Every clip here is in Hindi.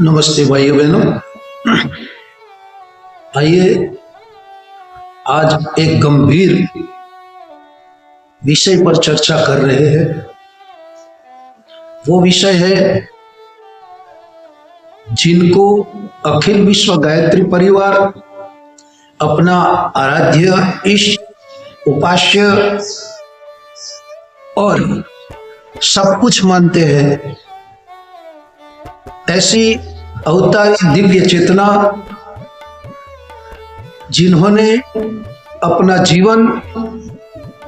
नमस्ते भाइयों बहनों। आइए आज एक गंभीर विषय पर चर्चा कर रहे हैं। वो विषय है जिनको अखिल विश्व गायत्री परिवार अपना आराध्य इष्ट उपास्य और सब कुछ मानते हैं, ऐसी अवतारी दिव्य चेतना जिन्होंने अपना जीवन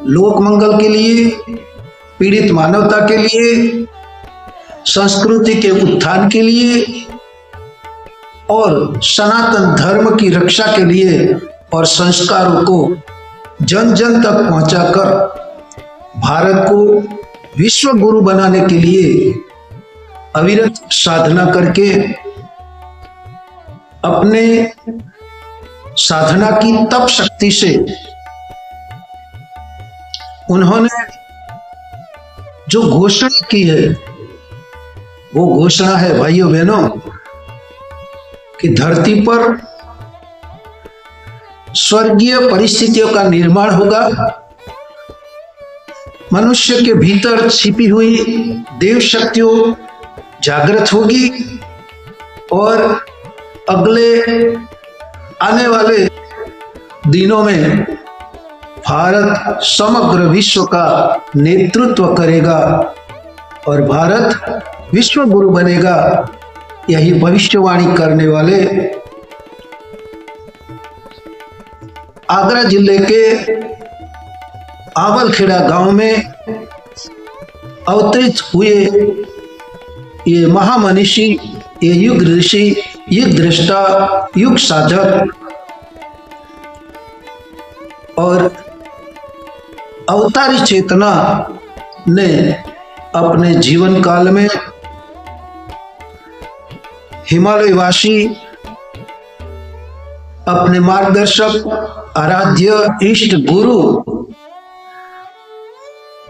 लोक मंगल के लिए, पीड़ित मानवता के लिए, संस्कृति के उत्थान के लिए और सनातन धर्म की रक्षा के लिए और संस्कारों को जन जन तक पहुंचाकर भारत को विश्व गुरु बनाने के लिए अविरत साधना करके अपने साधना की तप शक्ति से उन्होंने जो घोषणा की है, वो घोषणा है भाइयों बहनों कि धरती पर स्वर्गीय परिस्थितियों का निर्माण होगा। मनुष्य के भीतर छिपी हुई देव शक्तियों जागृत होगी और अगले आने वाले दिनों में भारत समग्र विश्व का नेतृत्व करेगा और भारत विश्व गुरु बनेगा। यही भविष्यवाणी करने वाले आगरा जिले के आवलखेड़ा गांव में अवतरित हुए ये महामनीषी, ये युग ऋषि, युग दृष्टा, युग साधक और अवतारी चेतना ने अपने जीवन काल में हिमालयवासी अपने मार्गदर्शक, आराध्य इष्ट गुरु,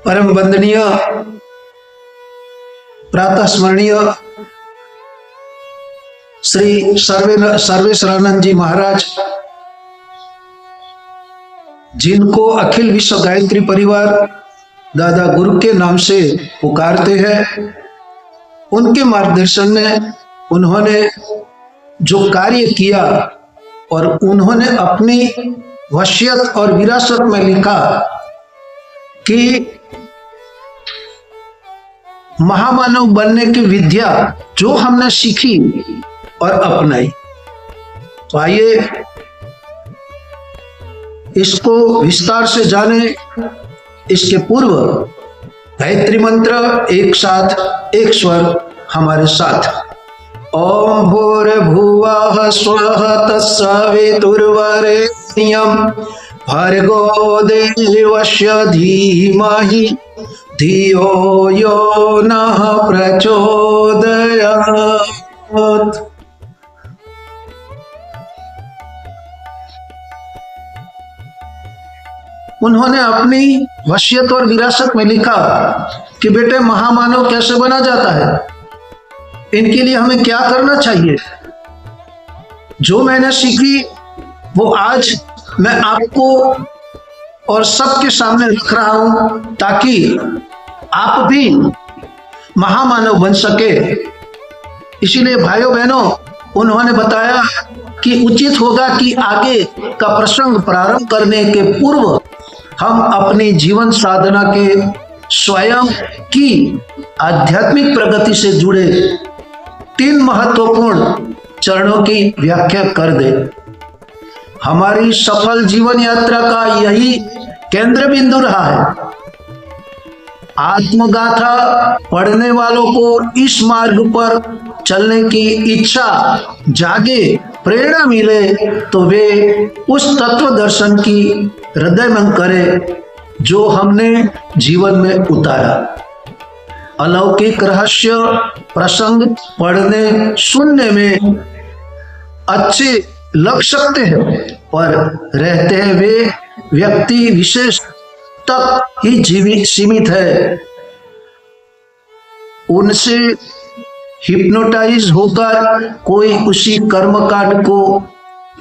परम वंदनीय, प्रातः स्मरणीय श्री सर्वेश्वरानंद जी महाराज, जिनको अखिल विश्व गायत्री परिवार दादा गुरु के नाम से पुकारते हैं, उनके मार्गदर्शन में उन्होंने जो कार्य किया और उन्होंने अपनी वसीयत और विरासत में लिखा कि महामानव बनने की विद्या जो हमने सीखी और अपनाई। तो आइए इसको विस्तार से जाने। इसके पूर्व गायत्री मंत्र एक साथ, एक स्वर हमारे साथ। ओम भूर्भुवः स्वः तत्सवितुर्वरेण्यं भर्गो देवस्य धीमहि धियो यो नः प्रचोदयात्। उन्होंने अपनी वसीयत और विरासत में लिखा कि बेटे महामानव कैसे बना जाता है, इनके लिए हमें क्या करना चाहिए। जो मैंने सीखी वो आज मैं आपको और सबके सामने रख रहा हूं ताकि आप भी महामानव बन सके। इसीलिए भाइयों बहनों, उन्होंने बताया कि उचित होगा कि आगे का प्रसंग प्रारंभ करने के पूर्व हम अपनी जीवन साधना के स्वयं की आध्यात्मिक प्रगति से जुड़े 3 महत्वपूर्ण चरणों की व्याख्या कर दे। हमारी सफल जीवन यात्रा का यही केंद्र बिंदु रहा है। आत्मगाथा पढ़ने वालों को इस मार्ग पर चलने की इच्छा जागे, प्रेरणा मिले तो वे उस तत्व दर्शन की हृदय में करें जो हमने जीवन में उतारा। अलौकिक रहस्य प्रसंग पढ़ने सुनने में अच्छे लग सकते हैं, पर रहते हैं वे व्यक्ति विशेष तक ही जीवित सीमित है। उनसे हिप्नोटाइज होकर कोई उसी कर्मकांड को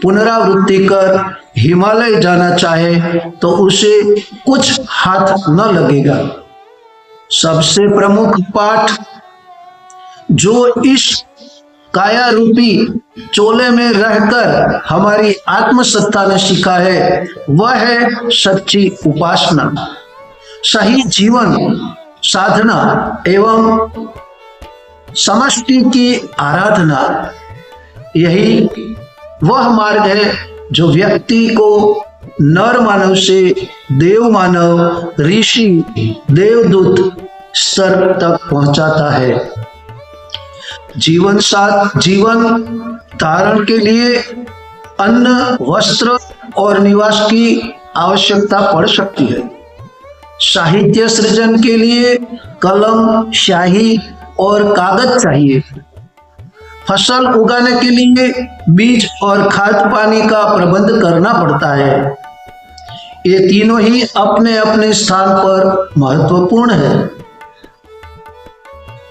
पुनरावृत्ति कर हिमालय जाना चाहे तो उसे कुछ हाथ न लगेगा। सबसे प्रमुख पाठ जो इस काया रूपी चोले में रहकर हमारी आत्मसत्ता ने सीखा है वह है सच्ची उपासना, सही जीवन साधना एवं समष्टि की आराधना। यही वह मार्ग है जो व्यक्ति को नर मानव से देव मानव, ऋषि, देवदूत स्तर तक पहुंचाता है। जीवन धारण के लिए अन्न, वस्त्र और निवास की आवश्यकता पड़ सकती है। साहित्य सृजन के लिए कलम, स्याही और कागज चाहिए। फसल उगाने के लिए बीज और खाद पानी का प्रबंध करना पड़ता है। ये तीनों ही अपने अपने स्थान पर महत्वपूर्ण है।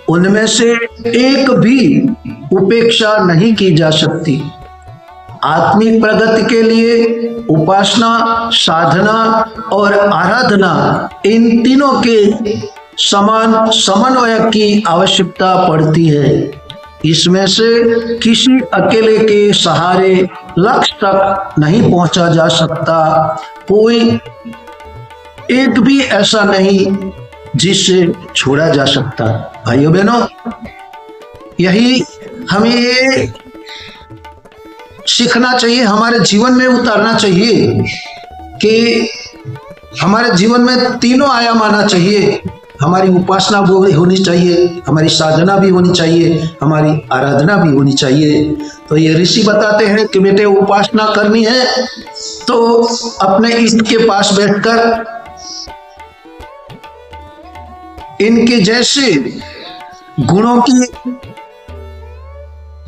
उनमें से एक भी उपेक्षा नहीं की जा सकती। आत्मिक प्रगति के लिए उपासना, साधना और आराधना इन तीनों के समान समन्वय की आवश्यकता पड़ती है। इसमें से किसी अकेले के सहारे लक्ष्य तक नहीं पहुंचा जा सकता। कोई एक भी ऐसा नहीं जिससे छोड़ा जा सकता। भाइयों बहनों, यही हमें ये सीखना चाहिए, हमारे जीवन में उतारना चाहिए कि हमारे जीवन में तीनों आयाम आना चाहिए। हमारी उपासना भी होनी चाहिए, हमारी साधना भी होनी चाहिए, हमारी आराधना भी होनी चाहिए। तो ये ऋषि बताते हैं कि बेटे उपासना करनी है तो अपने इष्ट के पास बैठकर इनके जैसे गुणों की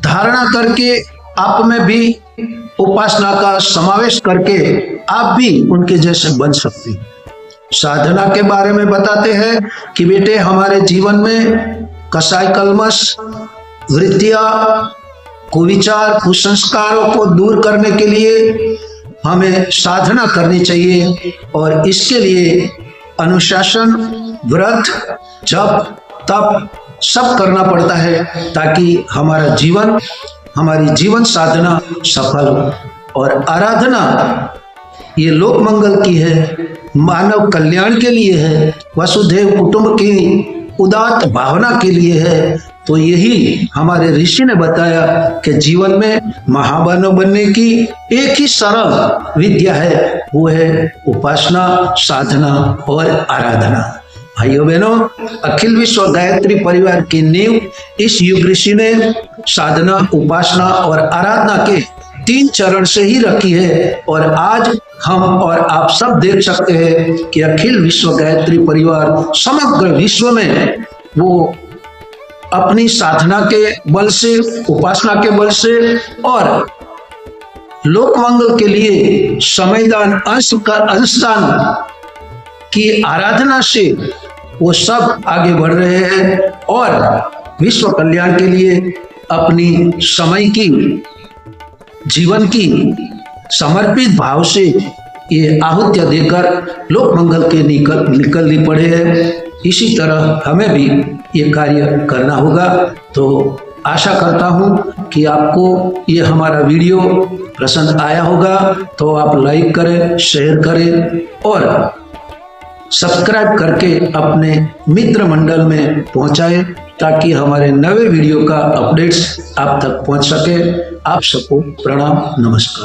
धारणा करके आप में भी उपासना का समावेश करके आप भी उनके जैसे बन सकते हैं। साधना के बारे में बताते हैं कि बेटे हमारे जीवन में कसाय कल्मश, वृत्तियां, कुविचार, कुसंस्कारों को दूर करने के लिए हमें साधना करनी चाहिए और इसके लिए अनुशासन, व्रत, जप, तप सब करना पड़ता है ताकि हमारी जीवन साधना सफल हो। और आराधना ये लोक मंगल की है, मानव कल्याण के लिए है, वसुधैव कुटुंब की उदात्त भावना के लिए है। तो यही हमारे ऋषि ने बताया कि जीवन में महामानव बनने की एक ही सरल विद्या है, वो है उपासना, साधना और आराधना। भाइयों बहनों, अखिल विश्व गायत्री परिवार की नींव इस युग ऋषि ने साधना, उपासना और आराधना के 3 चरण से ही रखी है। और आज हम और आप सब देख सकते हैं कि अखिल विश्व गायत्री परिवार समग्र विश्व में वो अपनी साधना के बल से, उपासना के बल से और लोक मंगल के लिए समयदान, अंशदान की आराधना से वो सब आगे बढ़ रहे हैं और विश्व कल्याण के लिए अपनी समय की, जीवन की समर्पित भाव से ये आहुतियां देकर लोक मंगल के निकलनी पड़े हैं। इसी तरह हमें भी ये कार्य करना होगा। तो आशा करता हूँ कि आपको ये हमारा वीडियो पसंद आया होगा। तो आप लाइक करें, शेयर करें और सब्सक्राइब करके अपने मित्र मंडल में पहुंचाएं ताकि हमारे नए वीडियो का अपडेट्स आप तक पहुंच सके। आप सबको प्रणाम, नमस्कार।